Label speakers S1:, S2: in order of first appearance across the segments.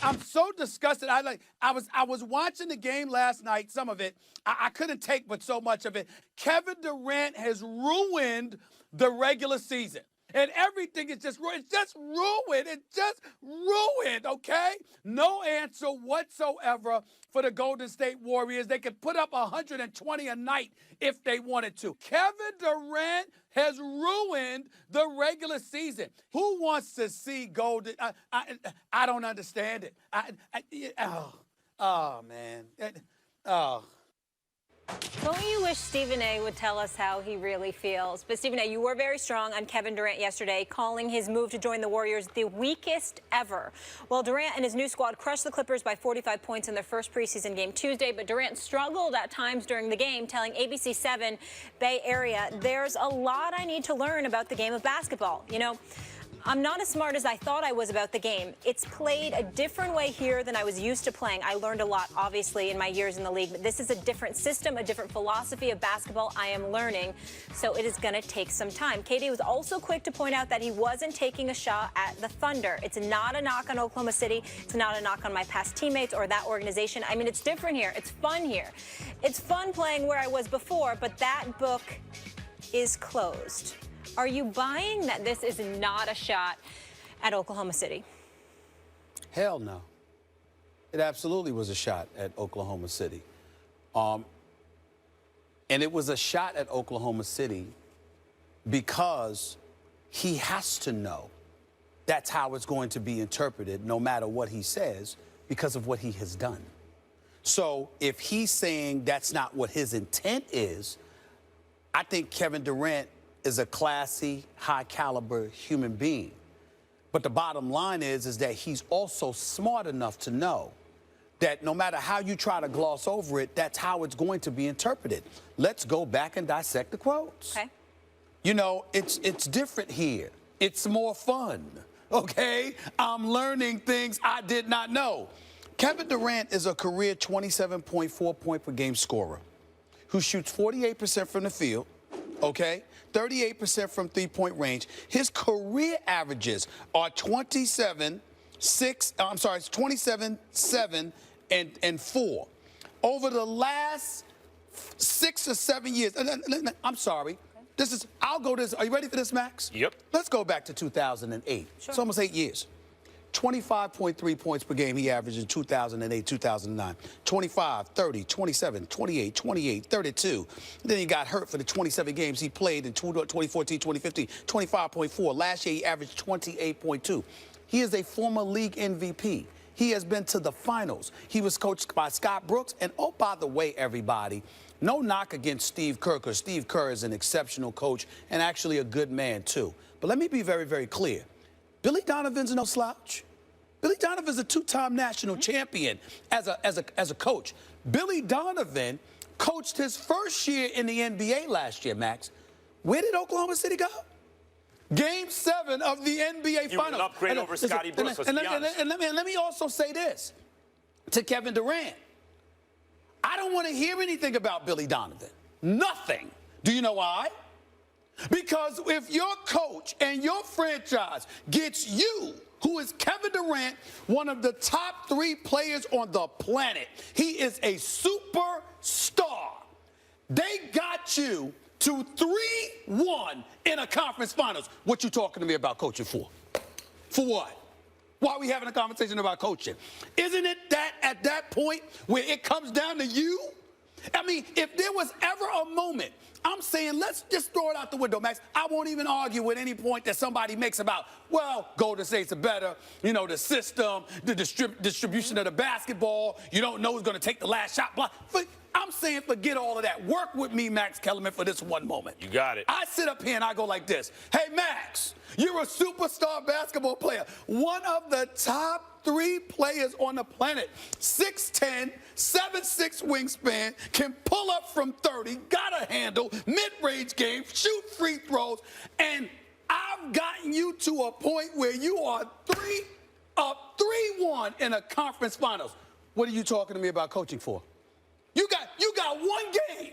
S1: I'm so disgusted. I was watching the game last night, some of it. I couldn't take but so much of it. Kevin Durant has ruined the regular season. And everything is just ruined. It's just ruined. It's just ruined, okay? No answer whatsoever for the Golden State Warriors. They could put up 120 a night if they wanted to. Kevin Durant has ruined the regular season. Who wants to see Golden? I don't understand it. Man.
S2: Don't you wish Stephen A. would tell us how he really feels? But Stephen A., you were very strong on Kevin Durant yesterday, calling his move to join the Warriors the weakest ever. Well, Durant and his new squad crushed the Clippers by 45 points in their first preseason game Tuesday, but Durant struggled at times during the game, telling ABC 7 Bay Area, "There's a lot I need to learn about the game of basketball. You know, I'm not as smart as I thought I was about the game. It's played a different way here than I was used to playing. I learned a lot, obviously, in my years in the league, but this is a different system, a different philosophy of basketball I am learning, so it is going to take some time." KD was also quick to point out that he wasn't taking a shot at the Thunder. It's not a knock on Oklahoma City. It's not a knock on my past teammates or that organization. I mean, it's different here. It's fun here. It's fun playing where I was before, but that book is closed. Are you buying that this is not a shot at Oklahoma City?
S1: Hell no. It absolutely was a shot at Oklahoma City. And it was a shot at Oklahoma City because he has to know that's how it's going to be interpreted no matter what he says because of what he has done. So if he's saying that's not what his intent is, I think Kevin Durant is a classy, high-caliber human being. But the bottom line is that he's also smart enough to know that no matter how you try to gloss over it, that's how it's going to be interpreted. Let's go back and dissect the quotes.
S2: Okay.
S1: You know, it's different here. It's more fun, okay? I'm learning things I did not know. Kevin Durant is a career 27.4 point per game scorer who shoots 48% from the field, okay? 38% from three-point range. His career averages are 27, 7, and 4. Over the last 6 or 7 years, I'm sorry. I'll go this. Are you ready for this, Max?
S3: Yep.
S1: Let's go back to 2008.
S2: Sure.
S1: It's almost 8 years. 25.3 points per game he averaged in 2008, 2009. 25, 30, 27, 28, 28, 32. Then he got hurt for the 27 games he played in 2014, 2015. 25.4. Last year he averaged 28.2. He is a former league MVP. He has been to the finals. He was coached by Scott Brooks. And oh, by the way, everybody, no knock against Steve Kerr, because Steve Kerr is an exceptional coach and actually a good man, too. But let me be very, very clear. Billy Donovan's no slouch. Billy Donovan's a two-time national champion as a coach. Billy Donovan coached his first year in the NBA last year, Max. Where did Oklahoma City go? Game 7 of the NBA Finals.
S3: An upgrade over Scotty Brooks, let's be honest.
S1: And let me also say this to Kevin Durant. I don't want to hear anything about Billy Donovan. Nothing. Do you know why? Because if your coach and your franchise gets you, who is Kevin Durant, one of the top 3 players on the planet, he is a superstar. They got you to 3-1 in a conference finals. What you talking to me about coaching for? For what? Why are we having a conversation about coaching? Isn't it that at that point where it comes down to you? I mean, if there was ever a moment, I'm saying let's just throw it out the window, Max. I won't even argue with any point that somebody makes about, well, Golden State's a better, you know, the system, the distribution of the basketball. You don't know who's going to take the last shot. Blah. But I'm saying forget all of that. Work with me, Max Kellerman, for this one moment.
S3: You got it.
S1: I sit up here and I go like this. Hey, Max, you're a superstar basketball player. One of the top 3 players on the planet. 6'10", 7'6" wingspan, can pull up from 30, got a handle, mid-range game, shoot free throws, and I've gotten you to a point where you are 3-1 in a conference finals. What are you talking to me about coaching for? You got one game.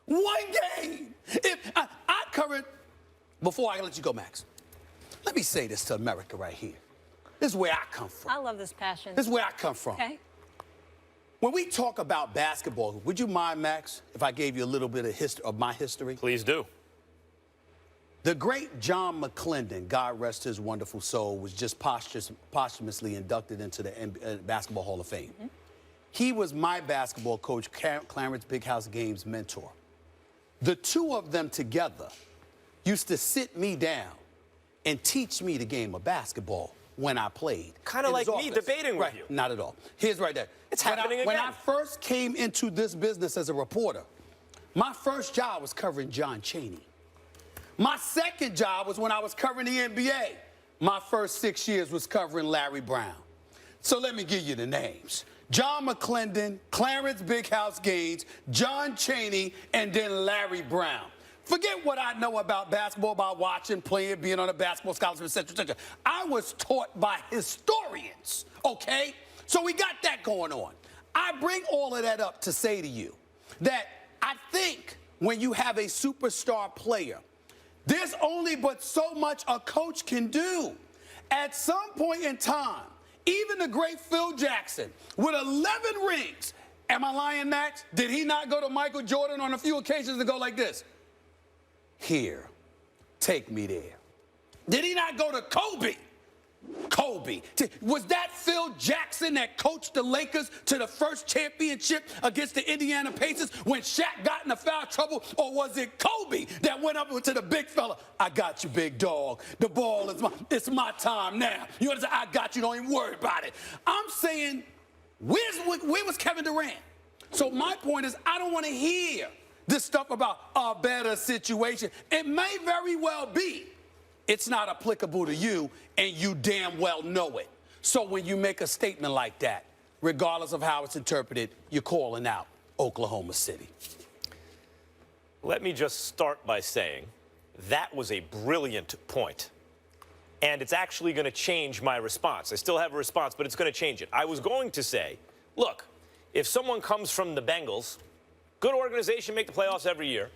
S1: One game. If I covered, before I let you go, Max, let me say this to America right here. This is where I come from.
S2: I love this passion.
S1: This is where I come from.
S2: Okay.
S1: When we talk about basketball, would you mind, Max, if I gave you a little bit of my history?
S3: Please do.
S1: The great John McClendon, God rest his wonderful soul, was just posthumously inducted into the Basketball Hall of Fame. Mm-hmm. He was my basketball coach, Clarence Big House Games' mentor. The two of them together used to sit me down and teach me the game of basketball when I played.
S3: Kind of like me debating with you.
S1: Not at all. Here's right there.
S3: It's happening again.
S1: When I first came into this business as a reporter, my first job was covering John Chaney. My second job was when I was covering the NBA. My first 6 years was covering Larry Brown. So let me give you the names. John McClendon, Clarence Big House Gaines, John Chaney, and then Larry Brown. Forget what I know about basketball, by watching, playing, being on a basketball scholarship, et cetera, et cetera. I was taught by historians, okay? So we got that going on. I bring all of that up to say to you that I think when you have a superstar player, there's only but so much a coach can do. At some point in time, even the great Phil Jackson, with 11 rings, am I lying, Max? Did he not go to Michael Jordan on a few occasions and go like this? Here, take me there. Did he not go to Kobe? Kobe. Was that Phil Jackson that coached the Lakers to the first championship against the Indiana Pacers when Shaq got into foul trouble? Or was it Kobe that went up to the big fella? I got you, big dog. The ball is it's my time now. You understand? I got you. Don't even worry about it. I'm saying, where was Kevin Durant? So my point is, I don't want to hear this stuff about a better situation. It may very well be. It's not applicable to you, and you damn well know it. So when you make a statement like that, regardless of how it's interpreted, you're calling out Oklahoma City.
S3: Let me just start by saying that was a brilliant point. And it's actually going to change my response. I still have a response, but it's going to change it. I was going to say, look, if someone comes from the Bengals, good organization, make the playoffs every year,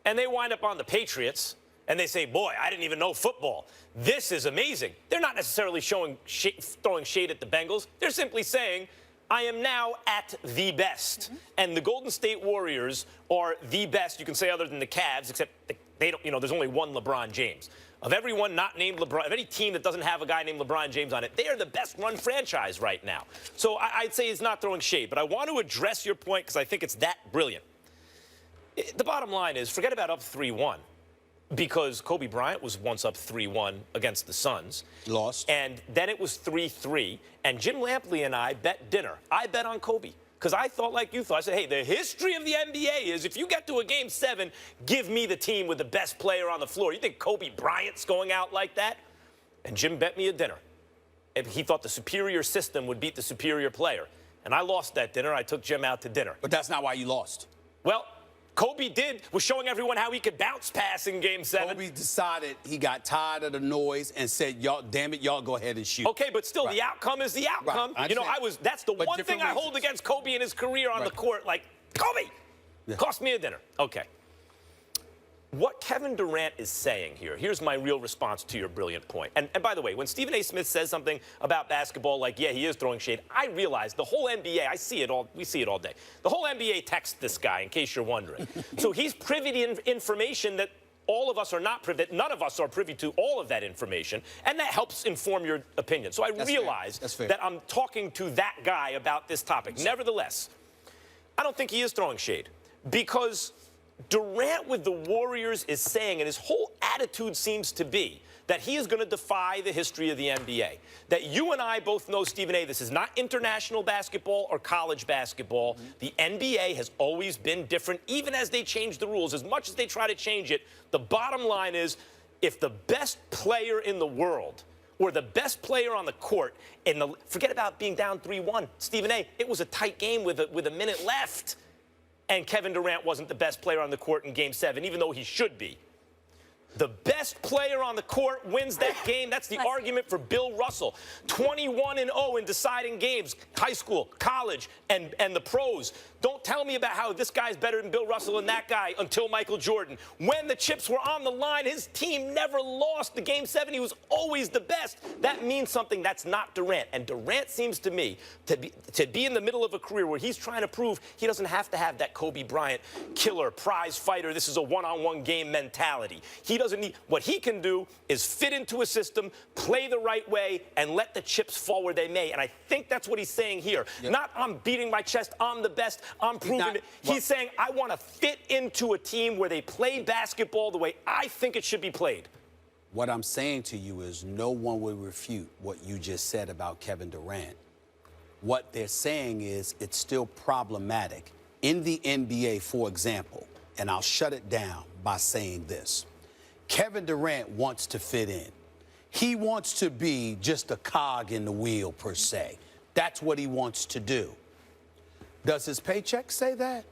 S3: and they wind up on the Patriots, and they say, boy, I didn't even know football. This is amazing. They're not necessarily throwing shade at the Bengals. They're simply saying, I am now at the best. Mm-hmm. And the Golden State Warriors are the best, you can say, other than the Cavs, except they don't, there's only one LeBron James. Of everyone not named LeBron, of any team that doesn't have a guy named LeBron James on it, they are the best run franchise right now. So I'd say it's not throwing shade, but I want to address your point because I think it's that brilliant. The bottom line is, forget about up 3-1. Because Kobe Bryant was once up 3-1 against the Suns.
S1: Lost.
S3: And then it was 3-3. And Jim Lampley and I bet dinner. I bet on Kobe. Because I thought like you thought. I said, hey, the history of the NBA is if you get to a Game 7, give me the team with the best player on the floor. You think Kobe Bryant's going out like that? And Jim bet me a dinner. And he thought the superior system would beat the superior player. And I lost that dinner. I took Jim out to dinner.
S1: But that's not why you lost.
S3: Well, Kobe was showing everyone how he could bounce pass in Game 7.
S1: Kobe decided he got tired of the noise and said, y'all, damn it, y'all go ahead and shoot.
S3: Okay, but still, the outcome is the outcome.
S1: Right.
S3: That's the one thing I hold against Kobe in his career on the court. Like, Kobe, cost me a dinner. Okay. What Kevin Durant is saying here, here's my real response to your brilliant point. And by the way, when Stephen A. Smith says something about basketball, like, yeah, he is throwing shade, I realize the whole NBA, we see it all day. The whole NBA texts this guy, in case you're wondering. So he's privy to information that all of us are not privy, that none of us are privy to all of that information, and that helps inform your opinion. So I realize that I'm talking to that guy about this topic. Nevertheless, I don't think he is throwing shade, because Durant with the Warriors is saying, and his whole attitude seems to be, that he is going to defy the history of the NBA. That you and I both know, Stephen A., this is not international basketball or college basketball. Mm-hmm. The NBA has always been different, even as they change the rules. As much as they try to change it, the bottom line is, if the best player in the world or the best player on the court, forget about being down 3-1, Stephen A., it was a tight game with a minute left. And Kevin Durant wasn't the best player on the court in Game 7, even though he should be. The best player on the court wins that game. That's the argument for Bill Russell. 21-0 in deciding games, high school, college, and the pros. Don't tell me about how this guy's better than Bill Russell and that guy until Michael Jordan. When the chips were on the line, his team never lost. The Game 7, he was always the best. That means something. That's not Durant. And Durant seems to me to be in the middle of a career where he's trying to prove he doesn't have to have that Kobe Bryant killer, prize fighter, this is a one-on-one game mentality. He doesn't need. What he can do is fit into a system, play the right way, and let the chips fall where they may. And I think that's what he's saying here. Yep. Not I'm beating my chest, I'm the best, I'm proving it. He's saying I want to fit into a team where they play basketball the way I think it should be played.
S1: What I'm saying to you is no one will refute what you just said about Kevin Durant. What they're saying is it's still problematic. In the NBA, for example, and I'll shut it down by saying this. Kevin Durant wants to fit in. He wants to be just a cog in the wheel, per se. That's what he wants to do. Does his paycheck say that?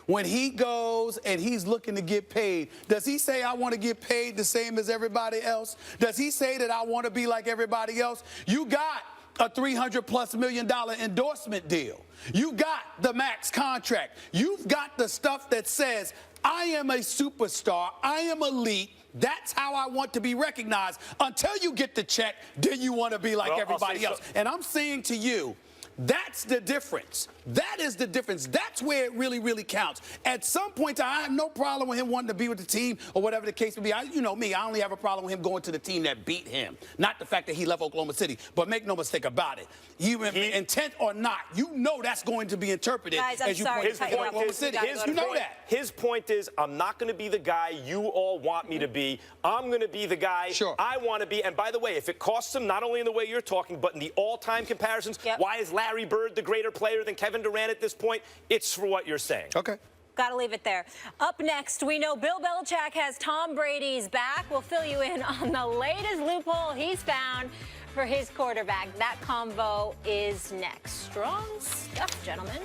S1: When he goes and he's looking to get paid, does he say, I want to get paid the same as everybody else? Does he say that I want to be like everybody else? You got a $300+ million endorsement deal. You got the max contract. You've got the stuff that says, I am a superstar, I am elite, that's how I want to be recognized. Until you get the check, then you want to be like everybody else. And I'm saying to you, that's the difference. That is the difference. That's where it really, really counts. At some point, I have no problem with him wanting to be with the team or whatever the case may be. You know me, I only have a problem with him going to the team that beat him. Not the fact that he left Oklahoma City. But make no mistake about it. Intent or not, you know that's going to be interpreted as you point to Oklahoma City. You know that.
S3: His point is, I'm not going to be the guy you all want me to be. I'm going to be the guy I want to be. And by the way, if it costs him, not only in the way you're talking, but in the all-time comparisons, why is Larry Bird the greater player than Kevin Durant at this point? It's for what you're saying.
S1: Okay.
S2: Got to leave it there. Up next, we know Bill Belichick has Tom Brady's back. We'll fill you in on the latest loophole he's found for his quarterback. That combo is next. Strong stuff, gentlemen.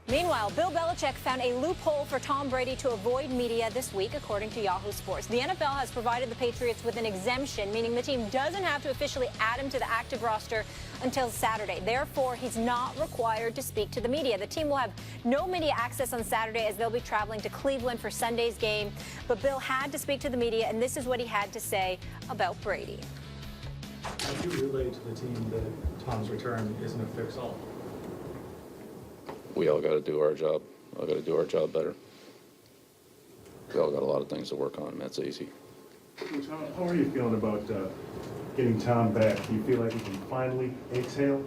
S2: Meanwhile, Bill Belichick found a loophole for Tom Brady to avoid media this week, according to Yahoo Sports. The NFL has provided the Patriots with an exemption, meaning the team doesn't have to officially add him to the active roster until Saturday. Therefore, he's not required to speak to the media. The team will have no media access on Saturday as they'll be traveling to Cleveland for Sunday's game. But Bill had to speak to the media, and this is what he had to say about Brady.
S4: How do you relate to the team that Tom's return isn't a fix-all?
S5: We all got to do our job. All got to do our job better. We all got a lot of things to work on, and that's easy.
S6: Coach, how are you feeling about getting Tom back? Do you feel like we can finally exhale?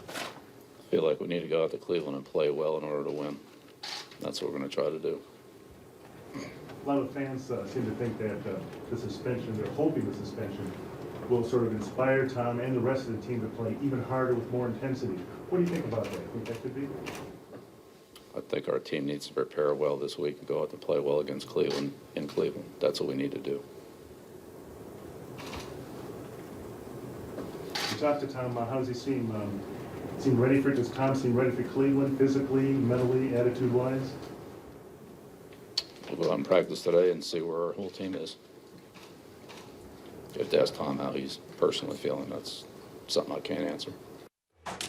S5: I feel like we need to go out to Cleveland and play well in order to win. That's what we're going to try to do.
S6: A lot of fans seem to think that the suspension, they're hoping the suspension, will sort of inspire Tom and the rest of the team to play even harder with more intensity. What do you think about that? Think that could be?
S5: I think our team needs to prepare well this week and go out to play well against Cleveland in Cleveland. That's what we need to do.
S6: You talked to Tom. How does he seem? Seem ready for? Does Tom seem ready for Cleveland physically, mentally, attitude-wise?
S5: We'll go out and practice today and see where our whole team is. You have to ask Tom how he's personally feeling. That's something I can't answer.